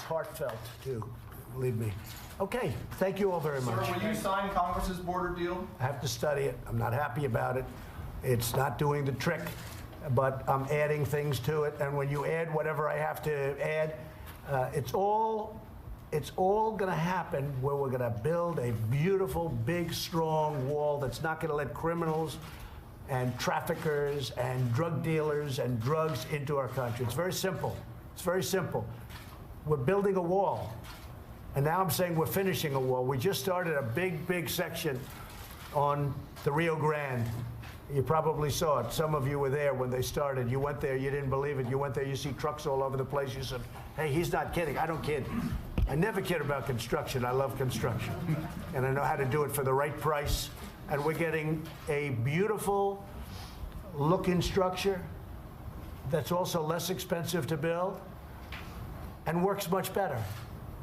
heartfelt, too, believe me. Okay, thank you all very much. Sir, will you sign Congress's border deal? I have to study it. I'm not happy about it. It's not doing the trick, but I'm adding things to it. And when you add whatever I have to add, it's all going to happen where we're going to build a beautiful, big, strong wall that's not going to let criminals and traffickers and drug dealers and drugs into our country. It's very simple. It's very simple. We're building a wall. And now I'm saying we're finishing a wall. We just started a big, big section on the Rio Grande. You probably saw it. Some of you were there when they started. You went there, you didn't believe it. You went there, you see trucks all over the place. You said, hey, he's not kidding. I don't kid. I never kid about construction. I love construction. And I know how to do it for the right price. And we're getting a beautiful looking structure that's also less expensive to build and works much better.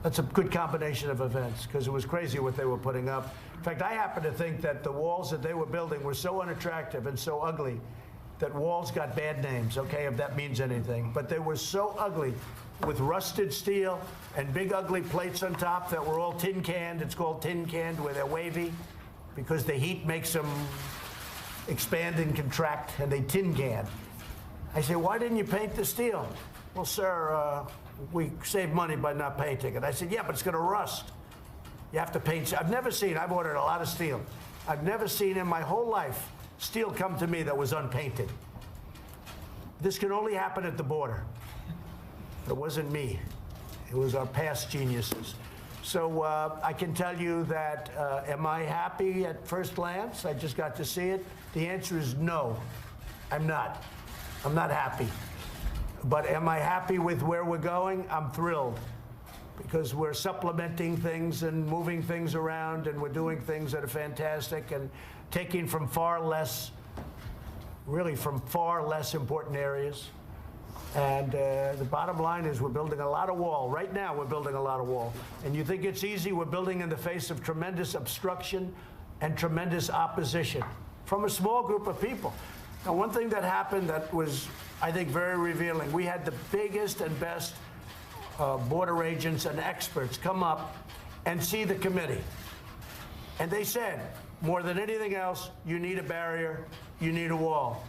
That's a good combination of events, because it was crazy what they were putting up. In fact, I happen to think that the walls that they were building were so unattractive and so ugly that walls got bad names, okay, if that means anything. But they were so ugly with rusted steel and big ugly plates on top that were all tin canned. It's called tin canned where they're wavy because the heat makes them expand and contract, and they tin can. I say, why didn't you paint the steel? Well, sir, we save money by not painting it. I said, yeah, but it's going to rust. You have to paint. I've ordered a lot of steel. I've never seen in my whole life steel come to me that was unpainted. This can only happen at the border. It wasn't me. It was our past geniuses. So I can tell you that, am I happy at first glance? I just got to see it. The answer is no, I'm not. I'm not happy. But am I happy with where we're going? I'm thrilled, because we're supplementing things and moving things around, and we're doing things that are fantastic and taking from far less important areas. And the bottom line is we're building a lot of wall. Right now, we're building a lot of wall. And you think it's easy? We're building in the face of tremendous obstruction and tremendous opposition from a small group of people. Now, one thing that happened that was, I think, very revealing, we had the biggest and best border agents and experts come up and see the committee. And they said, more than anything else, you need a barrier, you need a wall.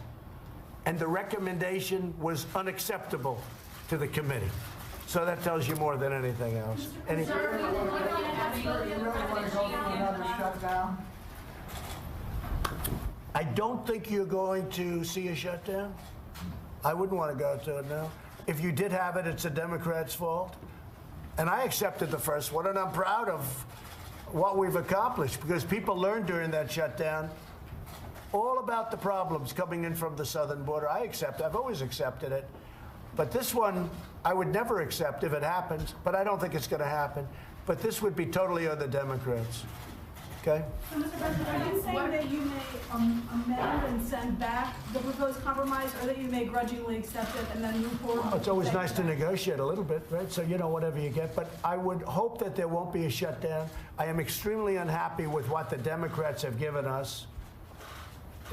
And the recommendation was unacceptable to the committee. So that tells you more than anything else. You really want to go for another shutdown? I don't think you're going to see a shutdown. I wouldn't want to go to it now. If you did have it, it's the Democrats' fault. And I accepted the first one, and I'm proud of what we've accomplished, because people learned during that shutdown all about the problems coming in from the southern border. I've always accepted it. But this one, I would never accept if it happens, but I don't think it's going to happen. But this would be totally on the Democrats. Okay? So, Mr. President, are you saying that you may amend and send back the proposed compromise, or that you may grudgingly accept it and then move forward? Well, it's always nice to negotiate a little bit, right? So, you know, whatever you get. But I would hope that there won't be a shutdown. I am extremely unhappy with what the Democrats have given us.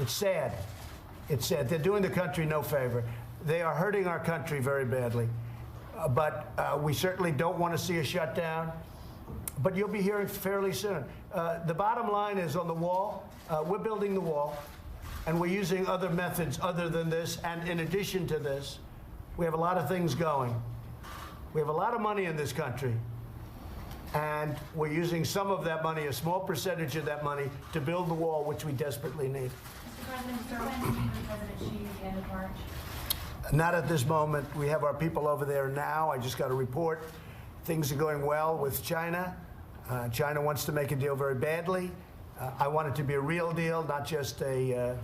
It's sad. It's sad. They're doing the country no favor. They are hurting our country very badly. But we certainly don't want to see a shutdown. But you'll be hearing fairly soon. The bottom line is on the wall. We're building the wall, and we're using other methods other than this. And in addition to this, we have a lot of things going. We have a lot of money in this country, and we're using some of that money, a small percentage of that money, to build the wall, which we desperately need. Mr. President, sir, when do you meet with President Xi at the end of March? Not at this moment. We have our people over there now. I just got a report. Things are going well with China. China wants to make a deal very badly. I want it to be a real deal, not just a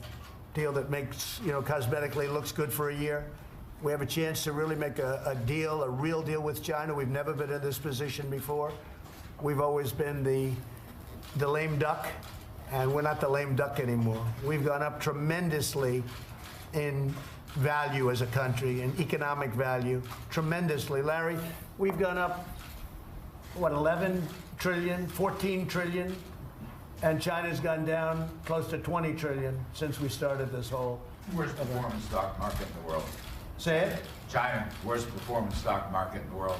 deal that makes, you know, cosmetically looks good for a year. We have a chance to really make a deal, a real deal with China. We've never been in this position before. We've always been the lame duck, and we're not the lame duck anymore. We've gone up tremendously in value as a country, in economic value, tremendously. Larry, we've gone up, what, 11 trillion, 14 trillion, and China's gone down close to 20 trillion since we started this whole. Worst performing stock market in the world. Say it? China, worst performing stock market in the world.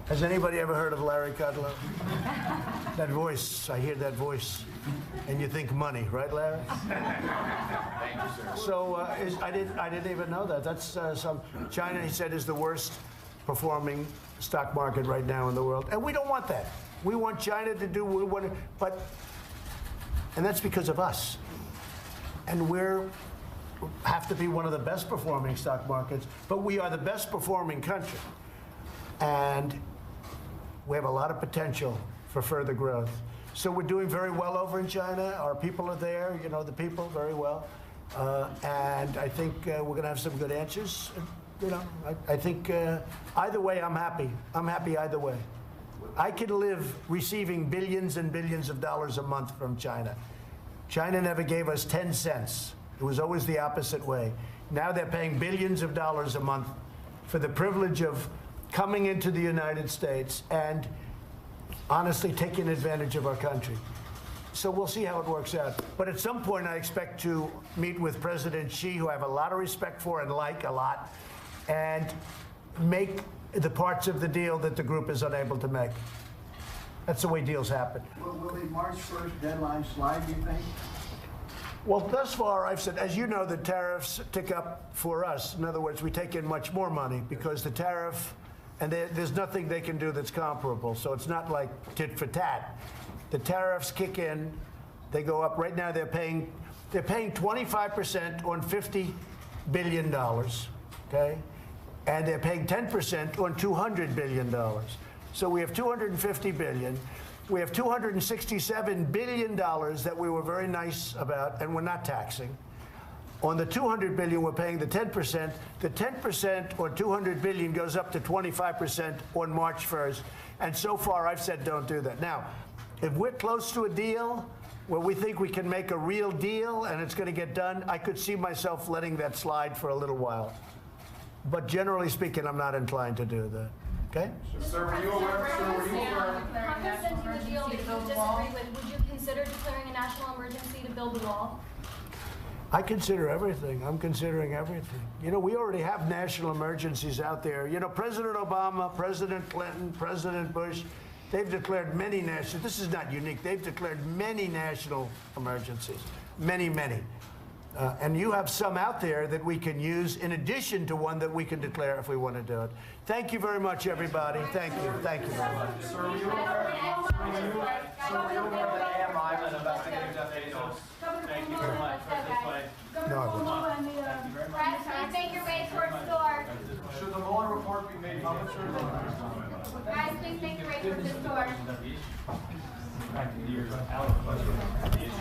Has anybody ever heard of Larry Kudlow? That voice, I hear that voice, and you think money, right, Larry? Thank you, sir. So I didn't even know that. That's China, he said, is the worst performing stock market right now in the world, and we don't want that. We want China to do what we want, and that's because of us. And have to be one of the best performing stock markets, but we are the best performing country, and we have a lot of potential for further growth. So we're doing very well over in China. Our people are there, you know, the people very well. And I think we're going to have some good answers. You know, I think either way, I'm happy. I'm happy either way. I could live receiving billions and billions of dollars a month from China. China never gave us 10 cents. It was always the opposite way. Now they're paying billions of dollars a month for the privilege of coming into the United States and honestly taking advantage of our country. So we'll see how it works out. But at some point, I expect to meet with President Xi, who I have a lot of respect for and like a lot, and make the parts of the deal that the group is unable to make. That's the way deals happen. Will the March 1st deadline slide, do you think? Well, thus far, I've said, as you know, the tariffs tick up for us. In other words, we take in much more money because the tariff, and there's nothing they can do that's comparable. So it's not like tit for tat. The tariffs kick in, they go up. Right now, they're paying 25% on $50 billion, okay? And they're paying 10% on $200 billion. So we have $250 billion. We have $267 billion that we were very nice about, and we're not taxing. On the $200 billion, we're paying the 10%. The 10% on $200 billion goes up to 25% on March 1st. And so far, I've said don't do that. Now, if we're close to a deal where we think we can make a real deal and it's going to get done, I could see myself letting that slide for a little while. But generally speaking, I'm not inclined to do that. Okay? Sir, were you aware? Sir, were you aware? Congress sent you the deal that you disagree with. Would you consider declaring a national emergency to build the wall? I consider everything. I'm considering everything. You know, we already have national emergencies out there. You know, President Obama, President Clinton, President Bush, they've declared many national, this is not unique, they've declared many national emergencies. Many, many. And you have some out there that we can use in addition to one that we can declare if we want to do it. Thank you very much, everybody. Thank you. Thank you very much. Sir, were you aware? Sir, were you aware of the AMI was investigating Jeff Bezos? Thank you very much. No, I wouldn't. Press, please make your way towards the door. Should the Mueller report be made public, sir? Guys, please make your way towards this door. Back to the years out of the budget.